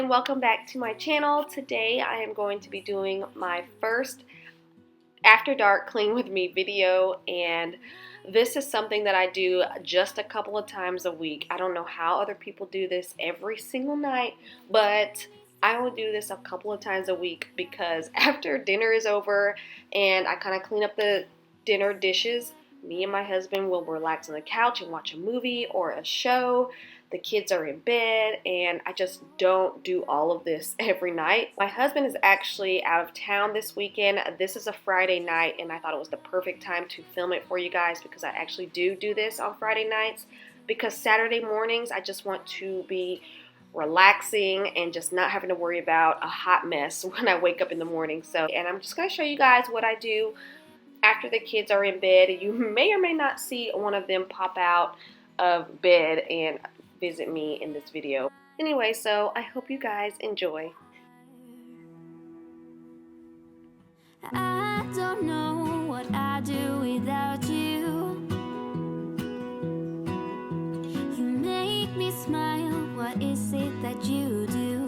and welcome back to my channel. Today I am going to be doing my first After Dark Clean With Me video, and this is something that I do just a couple of times a week. I don't know how other people do this every single night, but I will do this a couple of times a week because after dinner is over and I kind of clean up the dinner dishes, me and my husband will relax on the couch and watch a movie or a show. The kids are in bed, and I just don't do all of this every night. My husband is actually out of town this weekend. This is a Friday night, and I thought it was the perfect time to film it for you guys because I actually do this on Friday nights, because Saturday mornings I just want to be relaxing and just not having to worry about a hot mess when I wake up in the morning. And I'm just going to show you guys what I do after the kids are in bed. You may or may not see one of them pop out of bed and visit me in this video. Anyway, so I hope you guys enjoy. I don't know what I'd do without you. You make me smile, what is it that you do?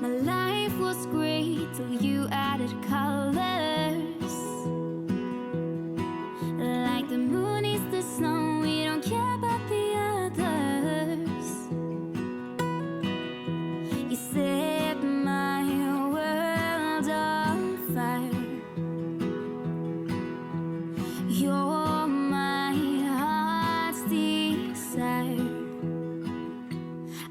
My life was great till you added colors. Like the moon is the snow, we don't care about the others. You set my world on fire. You're my heart's desire.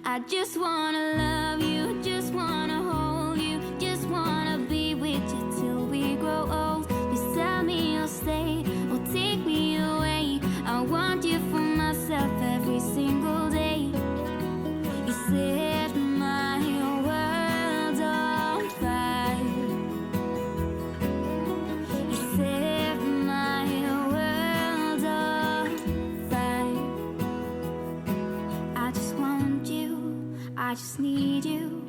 I just wanna love you, just wanna hold you, just wanna be with you till we grow old. Just tell me you'll stay or take me away. I want you for myself every single day. You set my world on fire. You set my world on fire. I just want you, I just need you.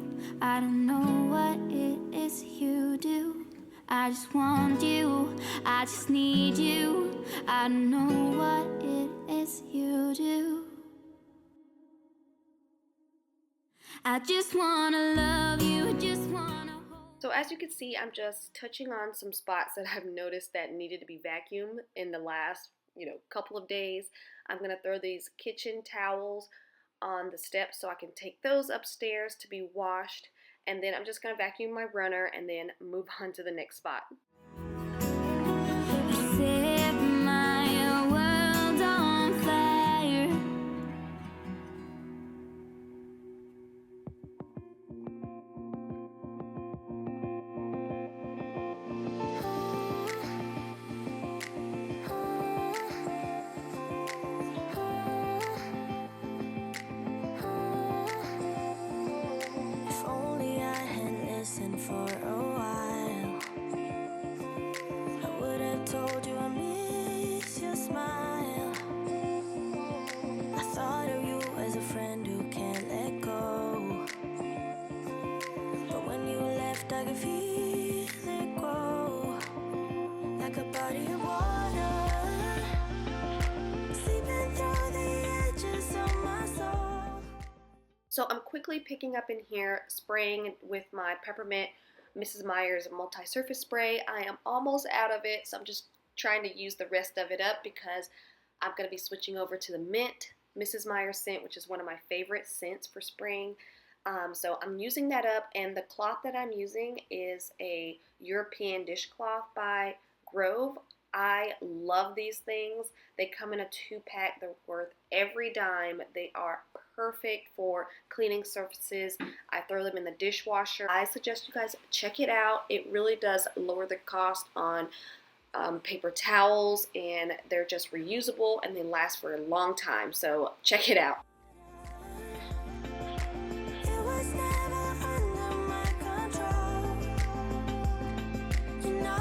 I don't know what it is you do. I just want you, I just need you. I don't know what it is you do. I just wanna love you, just wanna hold. So as you can see, I'm just touching on some spots that I've noticed that needed to be vacuumed in the last, couple of days. I'm gonna throw these kitchen towels on the steps so I can take those upstairs to be washed, and then I'm just gonna vacuum my runner and then move on to the next spot. You set my world on fire. If only I had listened for a while, I would have told you I miss your smile. I thought of you as a friend who can't let go, but when you left I could feel it grow, like a body of water, seeping through the edges of my soul. So I'm quickly picking up in here, spraying with my peppermint Mrs. Meyer's multi-surface spray. I am almost out of it, so I'm just trying to use the rest of it up because I'm going to be switching over to the mint Mrs. Meyer scent, which is one of my favorite scents for spraying. So I'm using that up, and the cloth that I'm using is a European dishcloth by Grove. I love these things. They come in a 2-pack. They're worth every dime. They are perfect for cleaning surfaces. I throw them in the dishwasher. I suggest you guys check it out. It really does lower the cost on paper towels, and they're just reusable and they last for a long time. So check it out. It was never under my control, you know.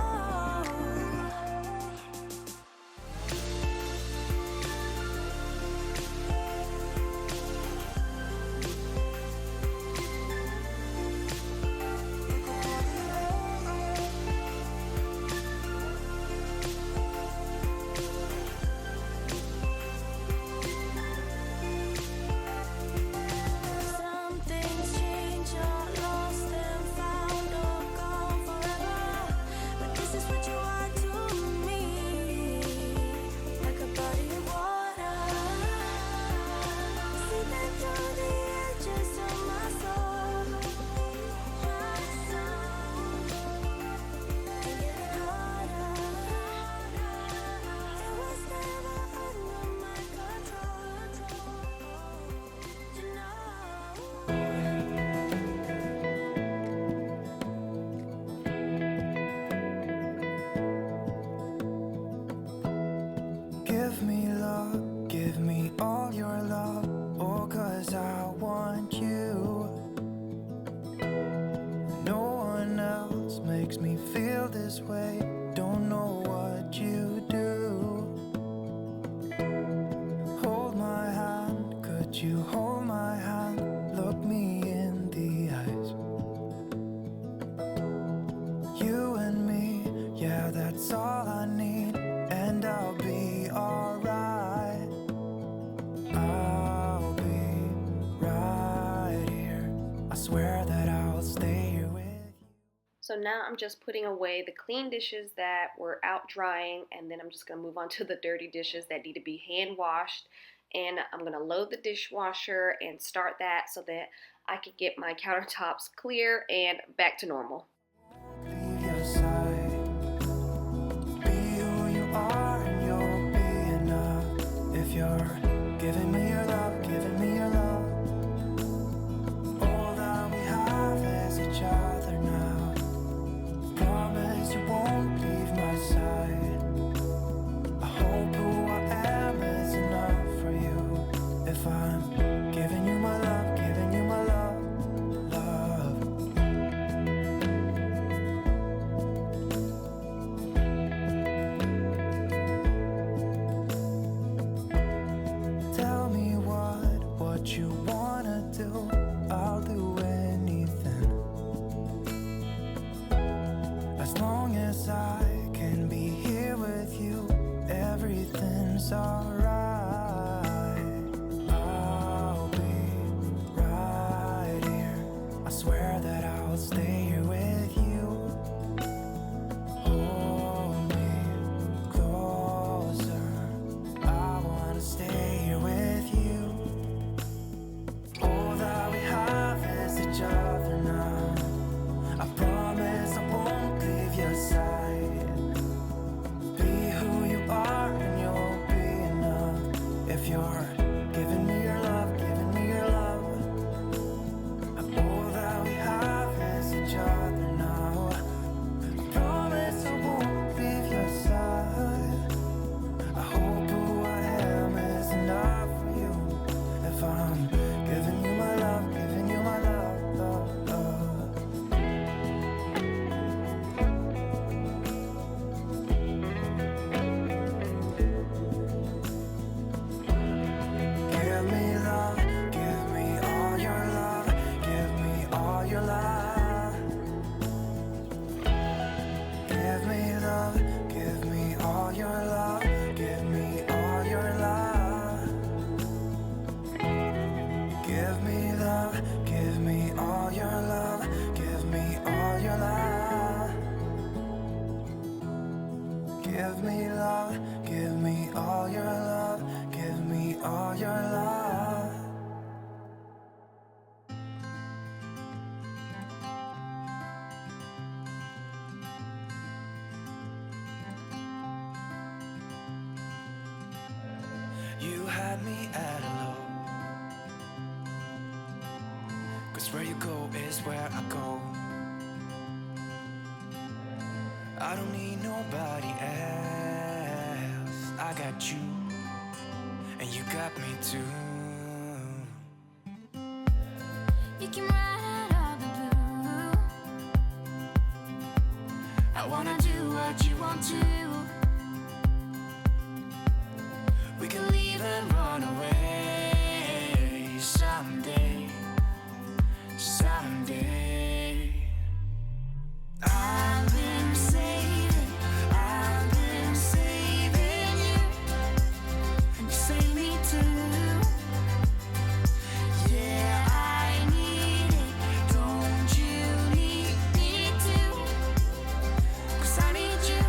I swear that I'll stay here with you. So now I'm just putting away the clean dishes that were out drying, and then I'm just going to move on to the dirty dishes that need to be hand washed. And I'm going to load the dishwasher and start that so that I can get my countertops clear and back to normal. Leave your side. Be who you are and you'll be enough. If you're giving me your love, giving me your love. All that we have is each other now. Promise you won't leave my side. I hope who I am is enough for you. If I'm giving you my love, giving you my love, love. Tell me what you wanna do. I'll do anything. As long as I can be here with you, everything's alright. I'll be right here. I swear that I'll stay here with you. Hold me closer. I wanna stay here with you. All that we have is each other now. I promise I won't leave your side. Be who you are and you'll be enough. If you're giving me your love, giving me your love. All that we have is each other now. I promise I won't leave your side. I hope who I am is enough for you. If I'm giving you my love, giving you my love, love, love. Give me love, give me all your love, give me all your love. Give me love, give me all your love, give me all your love. Give me love, give me all your love, give me all your love. Give me love, give me all your love, give me all your love. You had me at hello, 'cause where you go is where I go. I don't need nobody else. I got you, and you got me too. You can ride out the blue. I wanna do what you want to. We can leave and run away someday, someday. I've been saving you, and you save me too. Yeah, I need it, don't you need me too? 'Cause I need you.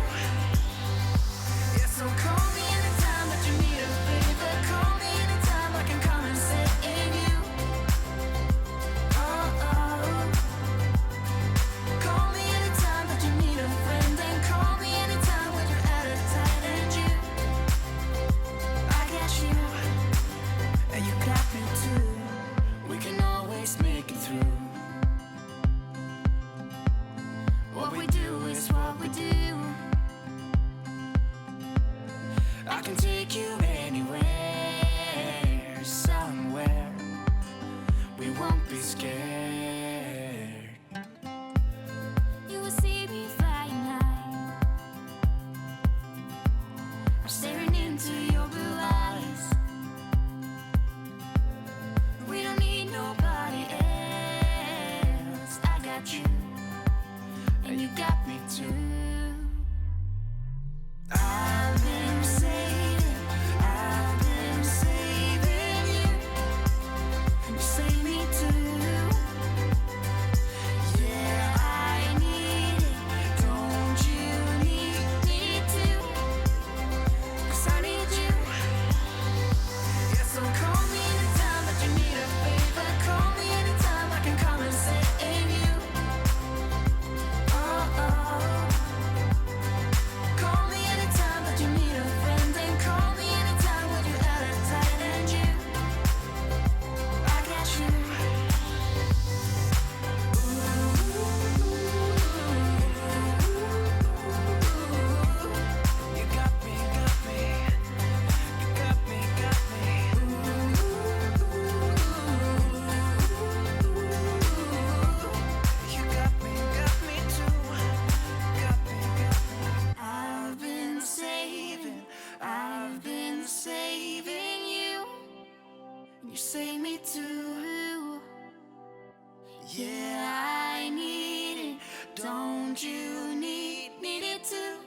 Yeah, I need it. Don't you need it too?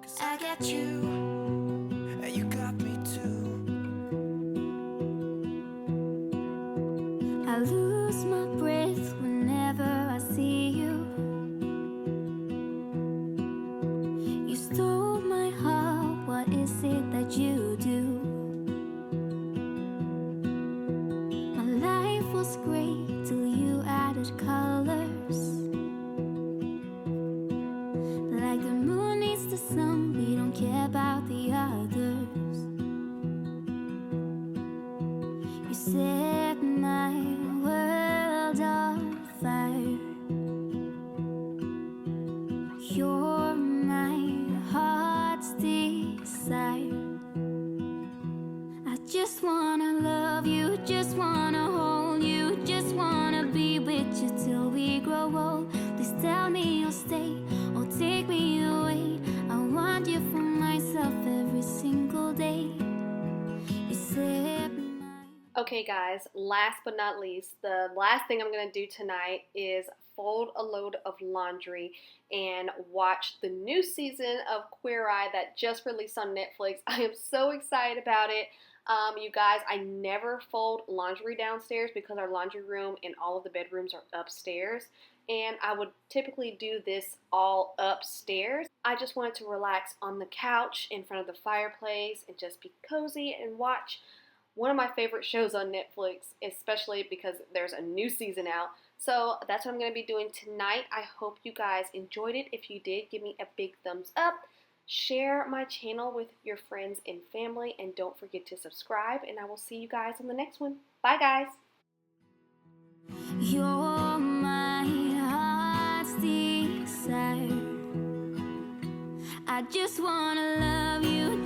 'Cause I got you, and you got me too. I lose my breath whenever I see you. You stole my heart, what is it that you do? My life was great till you added colors. Like the moon needs the sun, we don't care about the others. You set my world on fire. You're my heart's desire. I just wanna love you, just wanna hold you, just wanna be with you till we grow old. Please tell me you'll stay or take me away. I want you for myself every single day. You said Okay guys, last but not least, the last thing I'm going to do tonight is fold a load of laundry and watch the new season of Queer Eye that just released on Netflix. I am so excited about it. You guys, I never fold laundry downstairs because our laundry room and all of the bedrooms are upstairs, and I would typically do this all upstairs. I just wanted to relax on the couch in front of the fireplace and just be cozy and watch one of my favorite shows on Netflix, especially because there's a new season out. So that's what I'm going to be doing tonight. I hope you guys enjoyed it. If you did, give me a big thumbs up. Share my channel with your friends and family, and don't forget to subscribe, and I will see you guys on the next one. Bye guys. you're my heart's desire. I just wanna love you.